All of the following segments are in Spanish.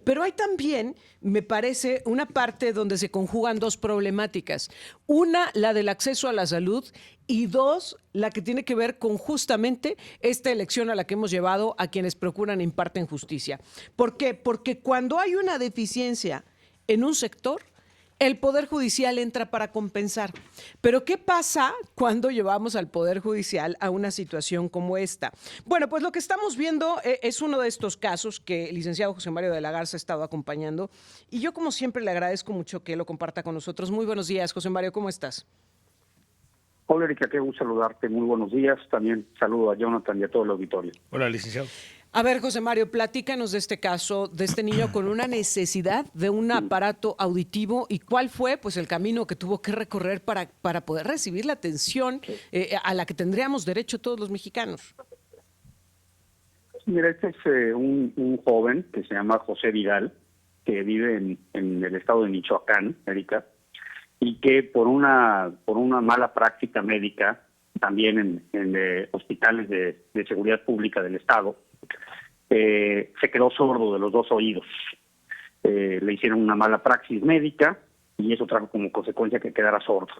Pero hay también, me parece, una parte donde se conjugan dos problemáticas. Una, la del acceso a la salud, y dos, la que tiene que ver con justamente esta elección a la que hemos llevado a quienes procuran e imparten justicia. ¿Por qué? Porque cuando hay una deficiencia en un sector, el Poder Judicial entra para compensar. Pero ¿qué pasa cuando llevamos al Poder Judicial a una situación como esta? Bueno, pues lo que estamos viendo es uno de estos casos que el licenciado José Mario de la Garza ha estado acompañando, y yo, como siempre, le agradezco mucho que lo comparta con nosotros. Muy buenos días, José Mario, ¿cómo estás? Hola Erika, qué gusto saludarte, muy buenos días. También saludo a Jonathan y a todo el auditorio. Hola, licenciado. A ver, José Mario, platícanos de este caso, de este niño con una necesidad de un aparato auditivo, y cuál fue pues el camino que tuvo que recorrer para poder recibir la atención a la que tendríamos derecho todos los mexicanos. Mira, este es un joven que se llama José Vidal, que vive en el estado de Michoacán, Erika, y que por una mala práctica médica, también en hospitales de seguridad pública del estado, se quedó sordo de los dos oídos. Le hicieron una mala praxis médica y eso trajo como consecuencia que quedara sordo.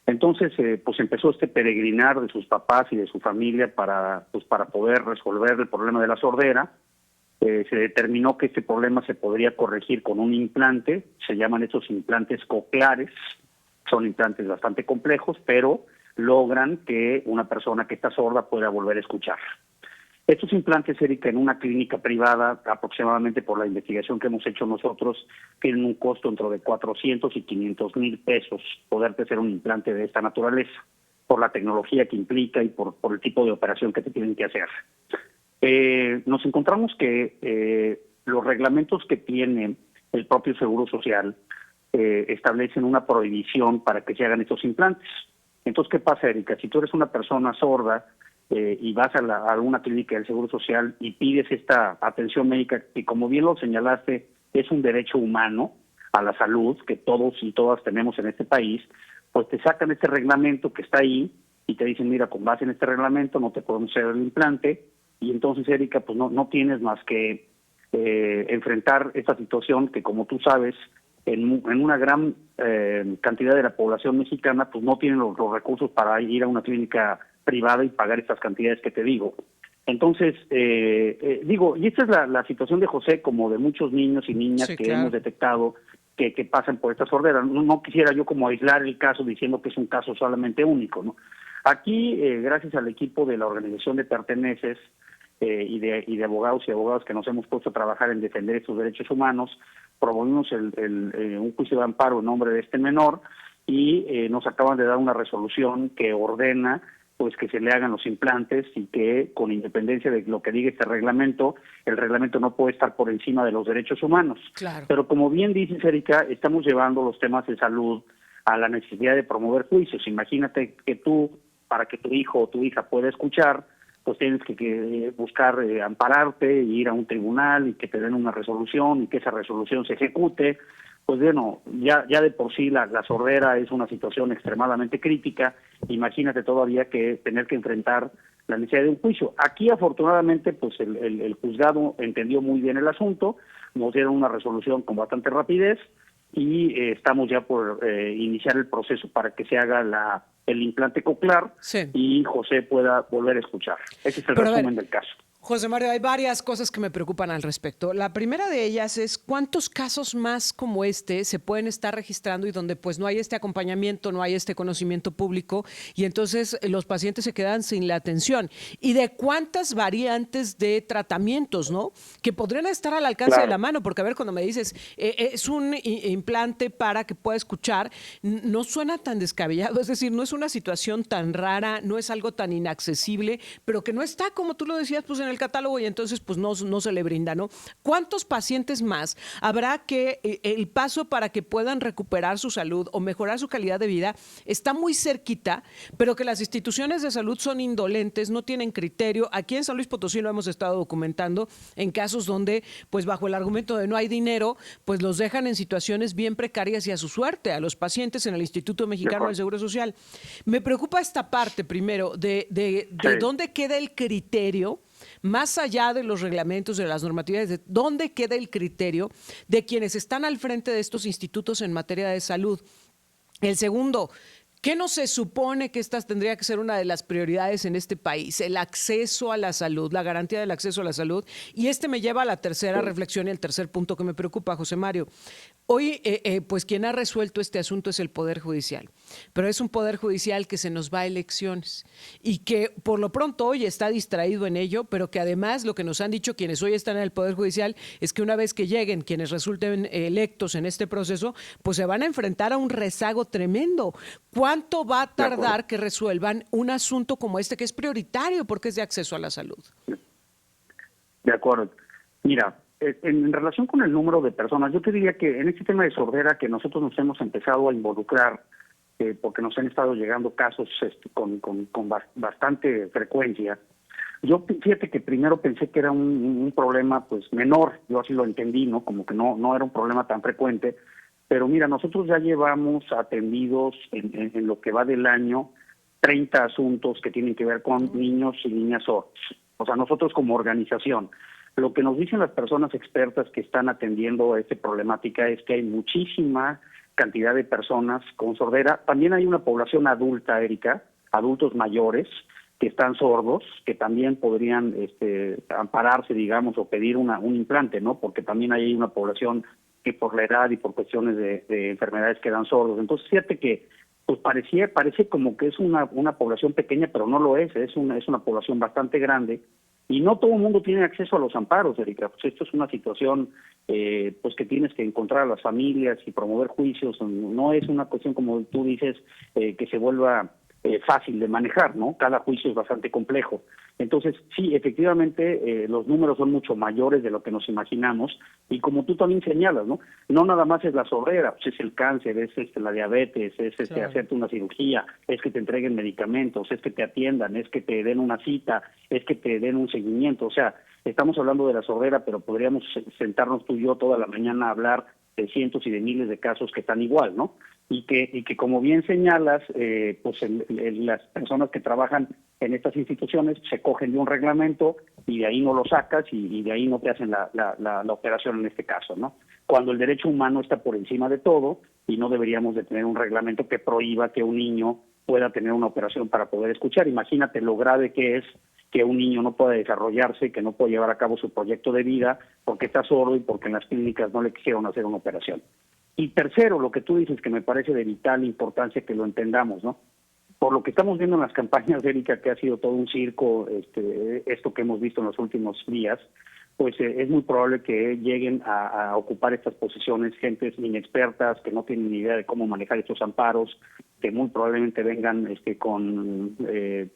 Entonces, pues empezó este peregrinar de sus papás y de su familia para poder resolver el problema de la sordera. Se determinó que este problema se podría corregir con un implante. Se llaman estos implantes cocleares. Son implantes bastante complejos, pero logran que una persona que está sorda pueda volver a escuchar. Estos implantes, Erika, en una clínica privada, aproximadamente por la investigación que hemos hecho nosotros, tienen un costo entre de 400 y 500 mil pesos poderte hacer un implante de esta naturaleza, por la tecnología que implica y por el tipo de operación que te tienen que hacer. Nos encontramos que los reglamentos que tiene el propio Seguro Social establecen una prohibición para que se hagan estos implantes. Entonces, ¿qué pasa, Erika? Si tú eres una persona sorda y vas a una clínica del Seguro Social y pides esta atención médica, que como bien lo señalaste, es un derecho humano a la salud que todos y todas tenemos en este país, pues te sacan este reglamento que está ahí y te dicen, mira, con base en este reglamento no te podemos hacer el implante. Y entonces, Erika, pues no tienes más que enfrentar esta situación que, como tú sabes, en una gran cantidad de la población mexicana, pues no tienen los recursos para ir a una clínica privada y pagar estas cantidades que te digo. Entonces, y esta es la situación de José, como de muchos niños y niñas Sí, que claro. hemos detectado que pasan por esta sordera. No quisiera yo como aislar el caso diciendo que es un caso solamente único, ¿no? Aquí, gracias al equipo de la organización de Perteneces, y de abogados y abogadas que nos hemos puesto a trabajar en defender estos derechos humanos, promovimos un juicio de amparo en nombre de este menor y nos acaban de dar una resolución que ordena pues que se le hagan los implantes y que, con independencia de lo que diga este reglamento, el reglamento no puede estar por encima de los derechos humanos. Claro. Pero como bien dices, Erika, estamos llevando los temas de salud a la necesidad de promover juicios. Imagínate que tú, para que tu hijo o tu hija pueda escuchar, pues tienes que buscar ampararte, y ir a un tribunal y que te den una resolución y que esa resolución se ejecute. Pues bueno, ya de por sí la sordera es una situación extremadamente crítica. Imagínate todavía que tener que enfrentar la necesidad de un juicio. Aquí, afortunadamente, pues el juzgado entendió muy bien el asunto, nos dieron una resolución con bastante rapidez y estamos ya por iniciar el proceso para que se haga el implante coclear, Sí. y José pueda volver a escuchar. Ese es el Pero a ver, resumen del caso. José Mario, hay varias cosas que me preocupan al respecto. La primera de ellas es cuántos casos más como este se pueden estar registrando y donde pues no hay este acompañamiento, no hay este conocimiento público, y entonces los pacientes se quedan sin la atención. Y de cuántas variantes de tratamientos, ¿no? Que podrían estar al alcance de la Claro. mano, porque a ver, cuando me dices es un implante para que pueda escuchar, no suena tan descabellado, es decir, no es una situación tan rara, no es algo tan inaccesible, pero que no está, como tú lo decías, pues en el catálogo, y entonces pues no se le brinda, ¿no? ¿Cuántos pacientes más habrá que el paso para que puedan recuperar su salud o mejorar su calidad de vida está muy cerquita, pero que las instituciones de salud son indolentes, no tienen criterio? Aquí en San Luis Potosí lo hemos estado documentando en casos donde, pues bajo el argumento de no hay dinero, pues los dejan en situaciones bien precarias y a su suerte a los pacientes en el Instituto Mexicano del Seguro Social. Me preocupa esta parte primero de Sí. dónde queda el criterio más allá de los reglamentos, de las normatividades, de dónde queda el criterio de quienes están al frente de estos institutos en materia de salud. El segundo, ¿qué no se supone que esta tendría que ser una de las prioridades en este país? El acceso a la salud, la garantía del acceso a la salud. Y me lleva a la tercera reflexión y el tercer punto que me preocupa, José Mario. Hoy, pues quien ha resuelto este asunto es el Poder Judicial, pero es un Poder Judicial que se nos va a elecciones y que por lo pronto hoy está distraído en ello, pero que además lo que nos han dicho quienes hoy están en el Poder Judicial es que una vez que lleguen quienes resulten electos en este proceso, pues se van a enfrentar a un rezago tremendo. ¿Cuánto va a tardar que resuelvan un asunto como este que es prioritario porque es de acceso a la salud? De acuerdo. Mira, en relación con el número de personas, yo te diría que en este tema de sordera que nosotros nos hemos empezado a involucrar, porque nos han estado llegando casos con bastante frecuencia. Yo fíjate que primero pensé que era un problema pues menor, yo así lo entendí, ¿no? Como que no era un problema tan frecuente, pero mira, nosotros ya llevamos atendidos en lo que va del año 30 asuntos que tienen que ver con niños y niñas sordos. O sea, nosotros como organización, lo que nos dicen las personas expertas que están atendiendo esta problemática es que hay muchísima cantidad de personas con sordera. También hay una población adulta, Erika, adultos mayores que están sordos, que también podrían ampararse, digamos, o pedir un implante, ¿no? Porque también hay una población que por la edad y por cuestiones de enfermedades quedan sordos. Entonces, fíjate que pues parece como que es una población pequeña, pero no lo es una población bastante grande. Y no todo el mundo tiene acceso a los amparos, Erika. Pues esto es una situación pues que tienes que encontrar a las familias y promover juicios. No es una cuestión, como tú dices, que se vuelva fácil de manejar, ¿no? Cada juicio es bastante complejo. Entonces, sí, efectivamente, los números son mucho mayores de lo que nos imaginamos. Y como tú también señalas, ¿no? No nada más es la sordera, pues es el cáncer, es la diabetes, es Claro. hacerte una cirugía, es que te entreguen medicamentos, es que te atiendan, es que te den una cita, es que te den un seguimiento. O sea, estamos hablando de la sordera, pero podríamos sentarnos tú y yo toda la mañana a hablar de cientos y de miles de casos que están igual, ¿no? Y que como bien señalas, pues las personas que trabajan en estas instituciones se cogen de un reglamento y de ahí no lo sacas y de ahí no te hacen la operación en este caso, ¿no? Cuando el derecho humano está por encima de todo y no deberíamos de tener un reglamento que prohíba que un niño pueda tener una operación para poder escuchar. Imagínate lo grave que es que un niño no pueda desarrollarse, que no pueda llevar a cabo su proyecto de vida porque está sordo y porque en las clínicas no le quisieron hacer una operación. Y tercero, lo que tú dices que me parece de vital importancia que lo entendamos, ¿no? Por lo que estamos viendo en las campañas, Erika, que ha sido todo un circo, esto que hemos visto en los últimos días, pues es muy probable que lleguen a ocupar estas posiciones gentes inexpertas que no tienen ni idea de cómo manejar estos amparos, que muy probablemente vengan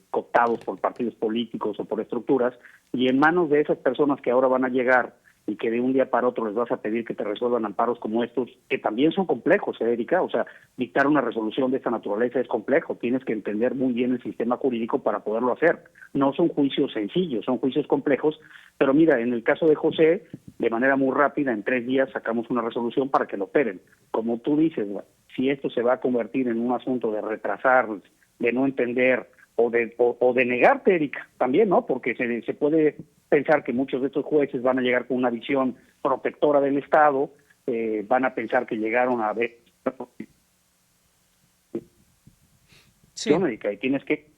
cooptados por partidos políticos o por estructuras, y en manos de esas personas que ahora van a llegar y que de un día para otro les vas a pedir que te resuelvan amparos como estos, que también son complejos, Erika, o sea, dictar una resolución de esta naturaleza es complejo, tienes que entender muy bien el sistema jurídico para poderlo hacer. No son juicios sencillos, son juicios complejos, pero mira, en el caso de José, de manera muy rápida, en 3 días sacamos una resolución para que lo operen. Como tú dices, si esto se va a convertir en un asunto de retrasar, de no entender, o de negarte, Erika, también, ¿no? Porque se puede pensar que muchos de estos jueces van a llegar con una visión protectora del Estado, van a pensar que llegaron a ver... Sí. Erika, y tienes que...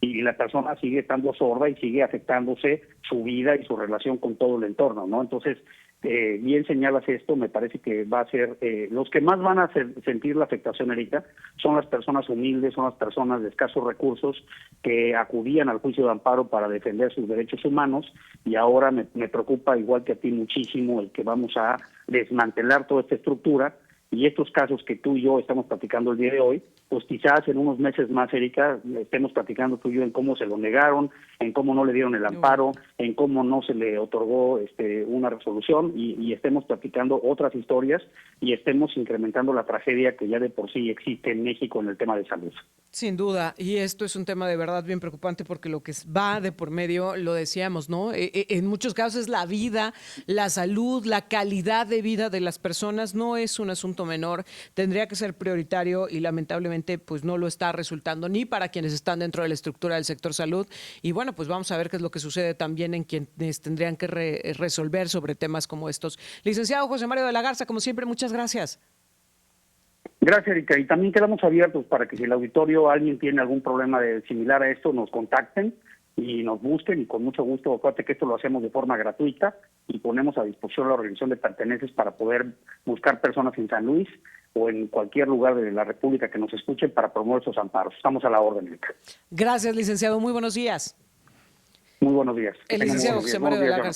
y la persona sigue estando sorda y sigue afectándose su vida y su relación con todo el entorno, ¿no? Entonces, bien señalas esto, me parece que va a ser, los que más van a sentir la afectación ahorita son las personas humildes, son las personas de escasos recursos que acudían al juicio de amparo para defender sus derechos humanos, y ahora me preocupa, igual que a ti, muchísimo el que vamos a desmantelar toda esta estructura. Y estos casos que tú y yo estamos platicando el día de hoy, pues quizás en unos meses más, Erika, estemos platicando tú y yo en cómo se lo negaron, en cómo no le dieron el amparo, en cómo no se le otorgó una resolución, y estemos platicando otras historias y estemos incrementando la tragedia que ya de por sí existe en México en el tema de salud. Sin duda, y esto es un tema de verdad bien preocupante porque lo que va de por medio, lo decíamos, ¿no? En muchos casos es la vida, la salud, la calidad de vida de las personas, no es un asunto menor, tendría que ser prioritario y lamentablemente evidentemente pues no lo está resultando ni para quienes están dentro de la estructura del sector salud. Y bueno, pues vamos a ver qué es lo que sucede también en quienes tendrían que resolver sobre temas como estos. Licenciado José Mario de la Garza, como siempre, muchas gracias. Gracias, Erika. Y también quedamos abiertos para que si el auditorio alguien tiene algún problema similar a esto, nos contacten y nos busquen, y con mucho gusto. Acuérdate que esto lo hacemos de forma gratuita y ponemos a disposición la organización de pertenencias para poder buscar personas en San Luis o en cualquier lugar de la República que nos escuchen para promover esos amparos. Estamos a la orden, Erika. Gracias, licenciado. Muy buenos días. Muy buenos días. El licenciado José Mario de la Garza.